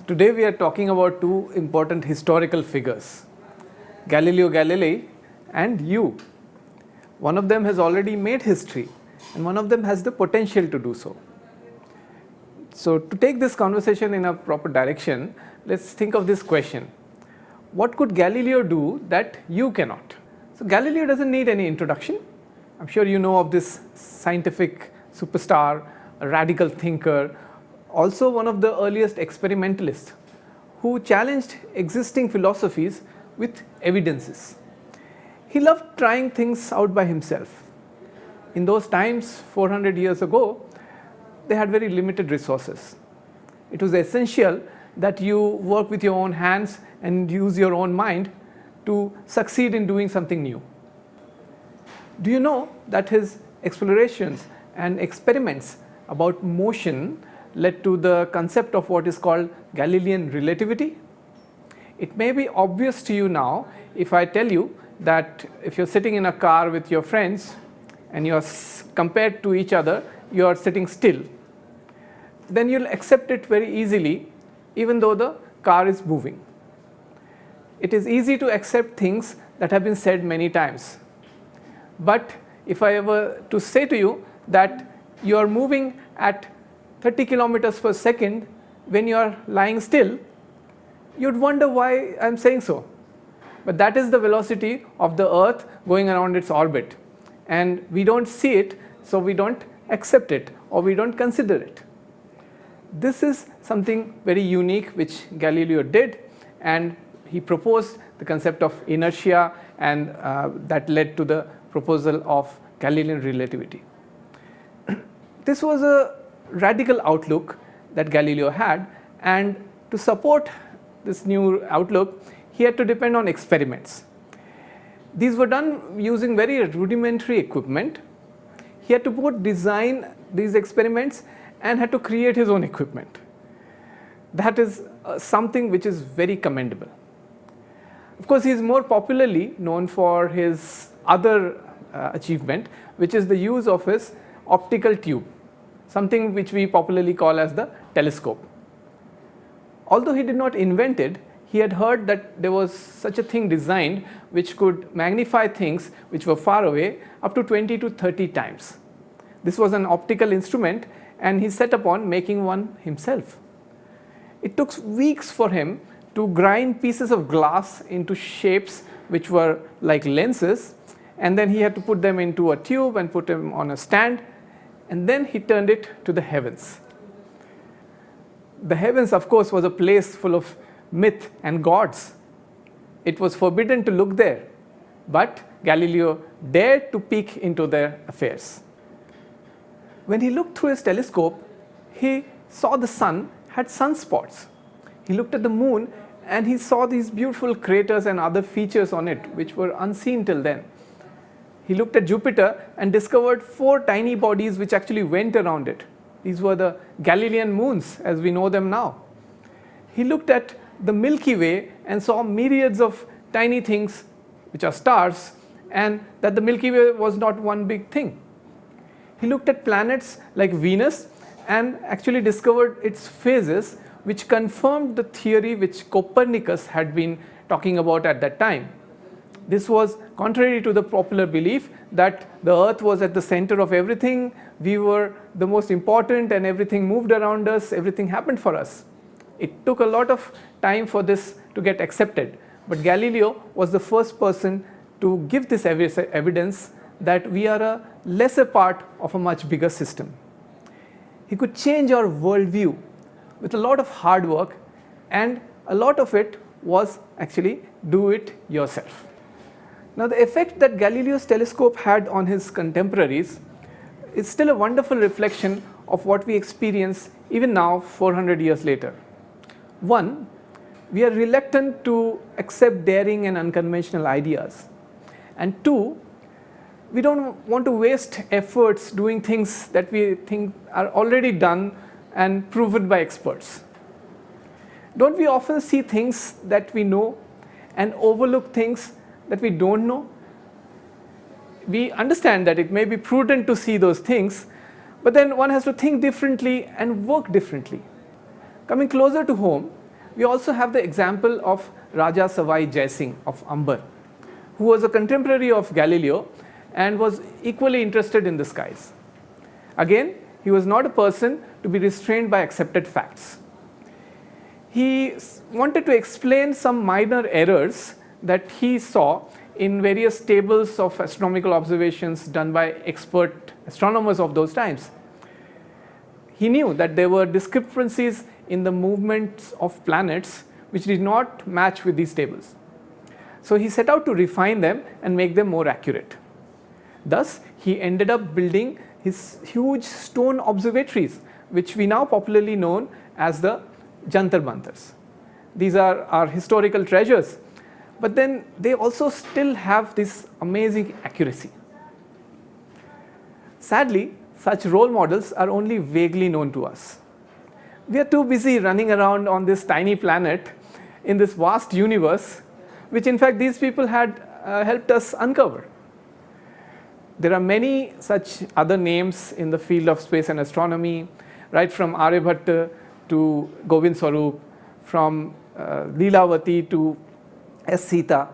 Today we are talking about two important historical figures, Galileo Galilei and you. One of them has already made history and one of them has the potential to do so. So to take this conversation in a proper direction, let's think of this question. What could Galileo do that you cannot? So Galileo doesn't need any introduction. I'm sure you know of this scientific superstar, a radical thinker, also one of the earliest experimentalists who challenged existing philosophies with evidences. He loved trying things out by himself. In those times, 400 years ago, they had very limited resources. It was essential that you work with your own hands and use your own mind to succeed in doing something new. Do you know that his explorations and experiments about motion led to the concept of what is called Galilean relativity? It may be obvious to you now if I tell you that if you're sitting in a car with your friends and you're compared to each other, you are sitting still, then you'll accept it very easily even though the car is moving. It is easy to accept things that have been said many times. But if I were to say to you that you are moving at 30 kilometers per second when you are lying still, you'd wonder why I'm saying so. But that is the velocity of the Earth going around its orbit. And we don't see it, so we don't accept it or we don't consider it. This is something very unique which Galileo did, and he proposed the concept of inertia, and that led to the proposal of Galilean relativity. This was a radical outlook that Galileo had, and to support this new outlook, he had to depend on experiments. These were done using very rudimentary equipment. He had to both design these experiments and had to create his own equipment. That is something which is very commendable. Of course, he is more popularly known for his other achievement, which is the use of his optical tube, something which we popularly call as the telescope. Although he did not invent it, he had heard that there was such a thing designed which could magnify things which were far away up to 20 to 30 times. This was an optical instrument, and he set upon making one himself. It took weeks for him to grind pieces of glass into shapes which were like lenses, and then he had to put them into a tube and put them on a stand, and then he turned it to the heavens. The heavens, of course, was a place full of myth and gods. It was forbidden to look there, but Galileo dared to peek into their affairs. When he looked through his telescope, he saw the sun had sunspots. He looked at the moon and he saw these beautiful craters and other features on it which were unseen till then. He looked at Jupiter and discovered 4 tiny bodies which actually went around it. These were the Galilean moons as we know them now. He looked at the Milky Way and saw myriads of tiny things which are stars, and that the Milky Way was not one big thing. He looked at planets like Venus and actually discovered its phases, which confirmed the theory which Copernicus had been talking about at that time. This was contrary to the popular belief that the Earth was at the center of everything, we were the most important, and everything moved around us, everything happened for us. It took a lot of time for this to get accepted, but Galileo was the first person to give this evidence that we are a lesser part of a much bigger system. He could change our worldview with a lot of hard work, and a lot of it was actually do it yourself. Now, the effect that Galileo's telescope had on his contemporaries is still a wonderful reflection of what we experience even now 400 years later. One, we are reluctant to accept daring and unconventional ideas. And two, we don't want to waste efforts doing things that we think are already done and proven by experts. Don't we often see things that we know and overlook things that we don't know? We understand that it may be prudent to see those things, but then one has to think differently and work differently. Coming closer to home, We also have the example of Raja Savai Jai Singh of Amber, who was a contemporary of Galileo and was equally interested in the skies. Again, he was not a person to be restrained by accepted facts. He wanted to explain some minor errors that he saw in various tables of astronomical observations done by expert astronomers of those times. He knew that there were discrepancies in the movements of planets which did not match with these tables. So he set out to refine them and make them more accurate. Thus, he ended up building his huge stone observatories, which we now popularly know as the Jantar Mantars. These are our historical treasures, but then they also still have this amazing accuracy. Sadly, such role models are only vaguely known to us. We are too busy running around on this tiny planet in this vast universe, which in fact these people had helped us uncover. There are many such other names in the field of space and astronomy, right from Aryabhatta to Govind Swarup, from Leelavati to S. Sita,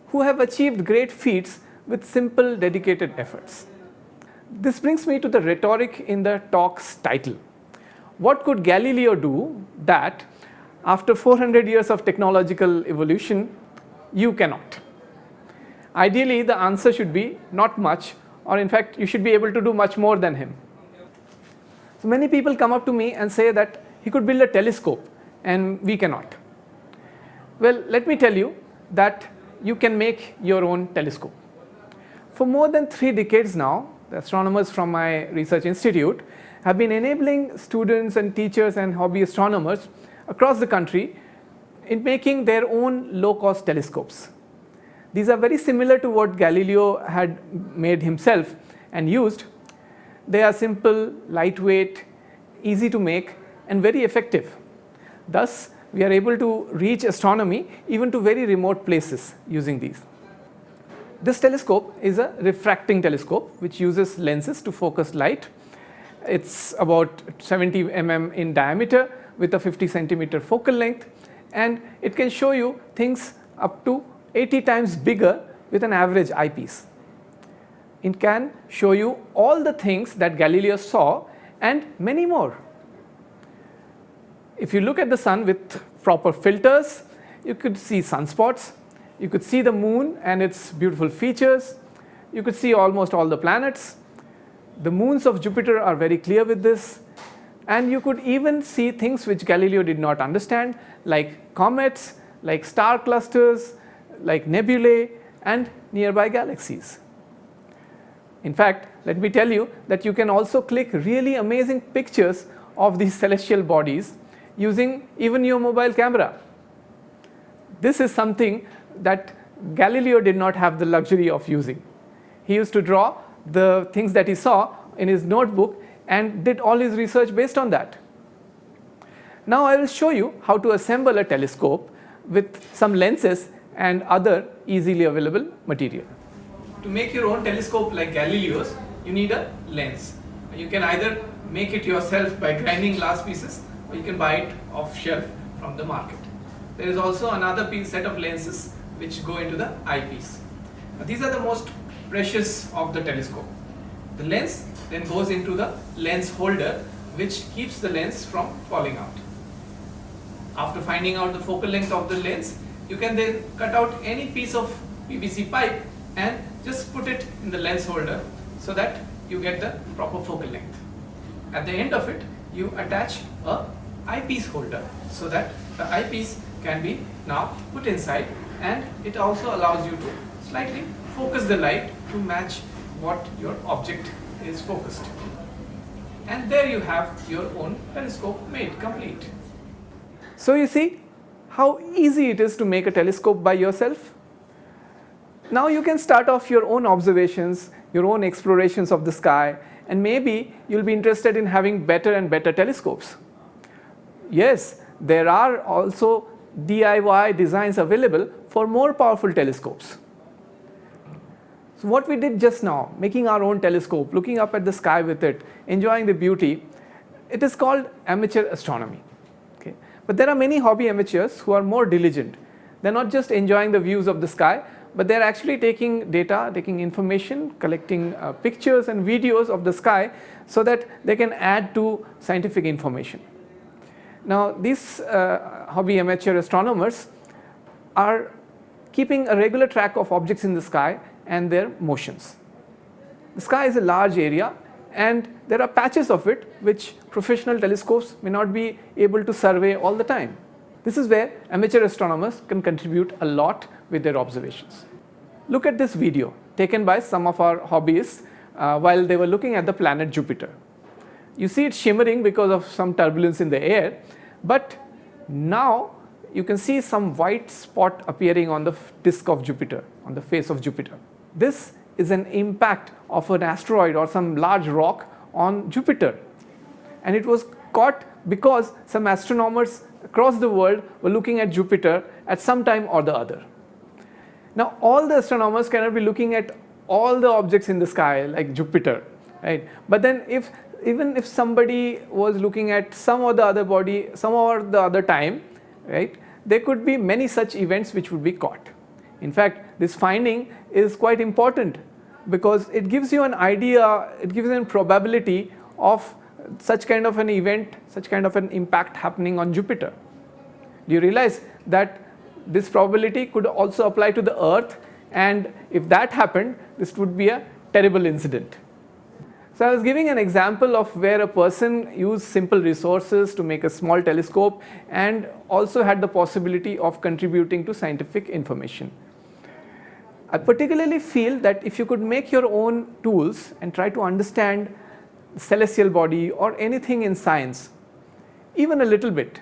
who have achieved great feats with simple, dedicated efforts. This brings me to the rhetoric in the talk's title. What could Galileo do that, after 400 years of technological evolution, you cannot? Ideally, the answer should be not much, or in fact, you should be able to do much more than him. So many people come up to me and say that he could build a telescope and we cannot. Well, let me tell you that you can make your own telescope. For more than 3 decades now, the astronomers from my research institute have been enabling students and teachers and hobby astronomers across the country in making their own low-cost telescopes. These are very similar to what Galileo had made himself and used. They are simple, lightweight, easy to make, and very effective. Thus, we are able to reach astronomy even to very remote places using these. This telescope is a refracting telescope which uses lenses to focus light. It's about 70 mm in diameter with a 50 centimeter focal length, and it can show you things up to 80 times bigger with an average eyepiece. It can show you all the things that Galileo saw and many more. If you look at the sun with proper filters, you could see sunspots, you could see the moon and its beautiful features, you could see almost all the planets. The moons of Jupiter are very clear with this, and you could even see things which Galileo did not understand, like comets, like star clusters, like nebulae, and nearby galaxies. In fact, let me tell you that you can also click really amazing pictures of these celestial bodies using even your mobile camera. This is something that Galileo did not have the luxury of using. He used to draw the things that he saw in his notebook and did all his research based on that. Now I will show you how to assemble a telescope with some lenses and other easily available material. To make your own telescope like Galileo's, you need a lens. You can either make it yourself by grinding glass pieces, or you can buy it off shelf from the market. There is also another set of lenses which go into the eyepiece. These are the most precious of the telescope. The lens then goes into the lens holder, which keeps the lens from falling out. After finding out the focal length of the lens, you can then cut out any piece of PVC pipe and just put it in the lens holder so that you get the proper focal length. At the end of it, you attach a eyepiece holder so that the eyepiece can be now put inside, and it also allows you to slightly focus the light to match what your object is focused. And there you have your own telescope made complete. So you see how easy it is to make a telescope by yourself. Now you can start off your own observations, your own explorations of the sky, and maybe you'll be interested in having better and better telescopes. Yes, there are also DIY designs available for more powerful telescopes. So what we did just now, making our own telescope, looking up at the sky with it, enjoying the beauty, it is called amateur astronomy. Okay. But there are many hobby amateurs who are more diligent. They're not just enjoying the views of the sky, but they're actually taking data, taking information, collecting pictures and videos of the sky so that they can add to scientific information. Now, these hobby amateur astronomers are keeping a regular track of objects in the sky and their motions. The sky is a large area, and there are patches of it which professional telescopes may not be able to survey all the time. This is where amateur astronomers can contribute a lot with their observations. Look at this video taken by some of our hobbyists while they were looking at the planet Jupiter. You see it shimmering because of some turbulence in the air, but now you can see some white spot appearing on the disk of Jupiter, on the face of Jupiter. This is an impact of an asteroid or some large rock on Jupiter, and it was caught because some astronomers across the world were looking at Jupiter at some time or the other. Now, all the astronomers cannot be looking at all the objects in the sky like Jupiter, right? But then even if somebody was looking at some or the other body some or the other time, right, there could be many such events which would be caught. In fact, this finding is quite important because it gives you an idea, it gives you a probability of such kind of an event, such kind of an impact happening on Jupiter. Do you realize that this probability could also apply to the Earth, and if that happened, this would be a terrible incident. So I was giving an example of where a person used simple resources to make a small telescope and also had the possibility of contributing to scientific information. I particularly feel that if you could make your own tools and try to understand the celestial body or anything in science, even a little bit,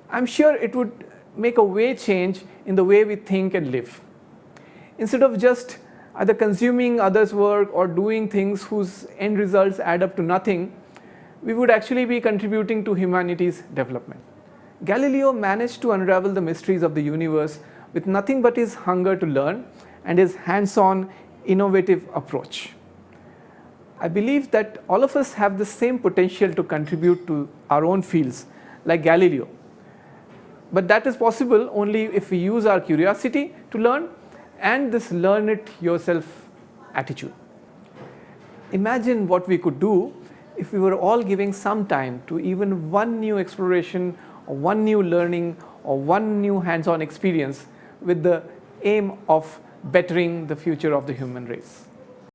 I'm sure it would make a way change in the way we think and live. Instead of just either consuming others' work or doing things whose end results add up to nothing, we would actually be contributing to humanity's development. Galileo managed to unravel the mysteries of the universe with nothing but his hunger to learn and his hands-on, innovative approach. I believe that all of us have the same potential to contribute to our own fields, like Galileo. But that is possible only if we use our curiosity to learn and this learn it yourself attitude. Imagine what we could do if we were all giving some time to even one new exploration or one new learning or one new hands-on experience with the aim of bettering the future of the human race.